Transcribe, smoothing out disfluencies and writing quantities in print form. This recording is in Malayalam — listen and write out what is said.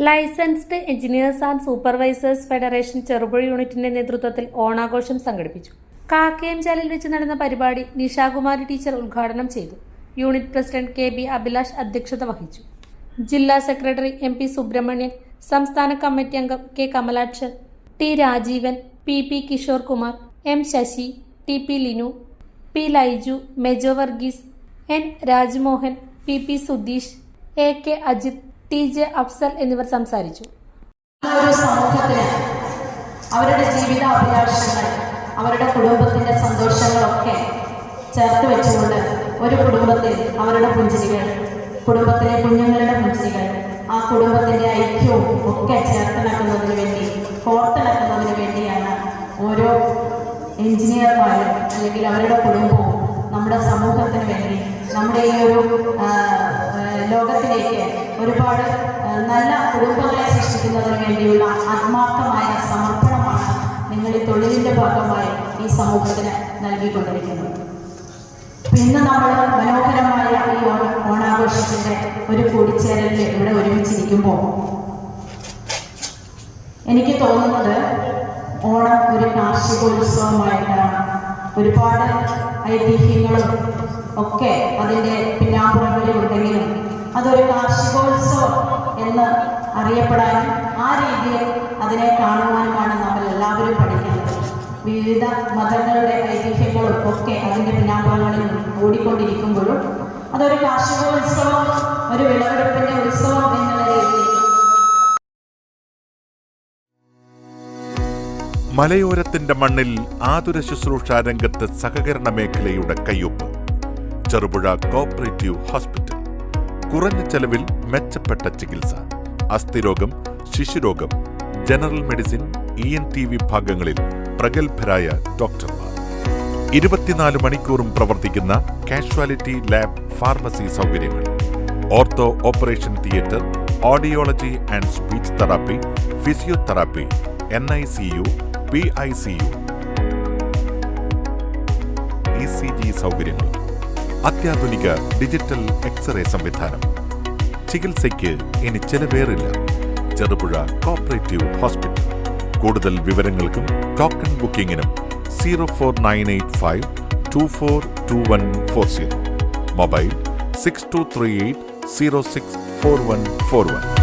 Licensed engineers and supervisors federation Cherupuzha യൂണിറ്റിന്റെ നേതൃത്വത്തിൽ ഓണാഘോഷം സംഘടിപ്പിച്ചു. കാക്കയംചാലിൽ വെച്ച് നടന്ന പരിപാടി നിഷാകുമാരി ടീച്ചർ ഉദ്ഘാടനം ചെയ്തു. Unit president K B Abhilash അധ്യക്ഷത വഹിച്ചു. ജില്ലാ സെക്രട്ടറി എം പി സുബ്രഹ്മണ്യൻ, സംസ്ഥാന കമ്മിറ്റി അംഗം K Kamalakshan, T Rajeevan, P Kishore Kumar, M Sasi, T Linu, P Laiju, Mejo Varghese, N Rajmohan, P Sudheesh, K Ajith, T Afsal എന്നിവർ സംസാരിച്ചു. ഒരു സമൂഹത്തിന് അവരുടെ ജീവിതാഭിലാഷങ്ങൾ, അവരുടെ കുടുംബത്തിന്റെ സന്തോഷങ്ങളൊക്കെ ചേർത്ത് വെച്ചുകൊണ്ട് ഒരു കുടുംബത്തിൽ അവരുടെ പുഞ്ചിരികൾ, കുടുംബത്തിലെ കുഞ്ഞുങ്ങളുടെ പുഞ്ചിരികൾ, ആ കുടുംബത്തിന്റെ ഐക്യവും ഒക്കെ ചേർത്തിണക്കുന്നതിന് വേണ്ടി, കോർത്തിണക്കുന്നതിന് വേണ്ടിയാണ് ഓരോ എഞ്ചിനീയർമാരും അല്ലെങ്കിൽ അവരുടെ കുടുംബവും നമ്മുടെ സമൂഹത്തിന് വേണ്ടി, നമ്മുടെ ഈ ഒരു ലോകത്തിലേക്ക് ഒരുപാട് നല്ല കുടുംബങ്ങളെ സൃഷ്ടിക്കുന്നതിന് വേണ്ടിയുള്ള ആത്മാർത്ഥമായ സമർപ്പണമാണ് നിങ്ങൾ ഈ തൊഴിലിൻ്റെ ഭാഗമായി ഈ സമൂഹത്തിന് നൽകിക്കൊണ്ടിരിക്കുന്നത്. ഇന്ന് നമ്മൾ മനോഹരമായ ഈ ഓണാഘോഷത്തിൻ്റെ ഒരു കൂടിച്ചേരലിൽ ഇവിടെ ഒരുമിച്ചിരിക്കുമ്പോൾ എനിക്ക് തോന്നുന്നത് ഓണം ഒരു കാർഷികോത്സവമായിട്ടാണ്. ഒരുപാട് ഐതിഹ്യങ്ങളും ഒക്കെ അതിൻ്റെ പിന്നാമ്പുറങ്ങളിൽ ഉണ്ടെങ്കിലും അതൊരു കാർഷികോത്സവം എന്ന് അറിയപ്പെടാനും ആ രീതിയിൽ അതിനെ കാണുവാനുമാണ് നമ്മൾ എല്ലാവരും പഠിക്കുന്നത്. വിവിധ മതങ്ങളുടെ ഐതിഹ്യങ്ങളും ഒക്കെ അതിൻ്റെ പിന്നാമ്പുറങ്ങളിൽ ഓടിക്കൊണ്ടിരിക്കുമ്പോഴും അതൊരു കാർഷികോത്സവം, ഒരു വിളവെടുപ്പിൻ്റെ ഉത്സവം എന്നുള്ള രീതിയിൽ മലയോരത്തിന്റെ മണ്ണിൽ ആതുര ശുശ്രൂഷ രംഗത്ത് സഹകരണ മേഖലയുടെ കയ്യൊപ്പ്. Cherupuzha cooperative hospital. കുറഞ്ഞ ചെലവിൽ മെച്ചപ്പെട്ട ചികിത്സ. അസ്ഥിരോഗം, ശിശുരോഗം, ജനറൽ മെഡിസിൻ, ENT വിഭാഗങ്ങളിൽ പ്രഗത്ഭരായ ഡോക്ടർമാർ. 24 മണിക്കൂറും പ്രവർത്തിക്കുന്ന കാഷ്വാലിറ്റി ലാബ്, ഫാർമസി സൗകര്യങ്ങൾ. Ortho operation theatre, audiology and speech therapy, physiotherapy, NICU, PICU, ECG സൗകര്യങ്ങൾ. അത്യാധുനിക ഡിജിറ്റൽ എക്സ്റേ സംവിധാനം. ചികിത്സയ്ക്ക് ഇനി ചെലവേറില്ല. Cherupuzha cooperative hospital. കൂടുതൽ വിവരങ്ങൾക്കും ടോക്കൺ ബുക്കിംഗിനും 04985242140. മൊബൈൽ 6238064141.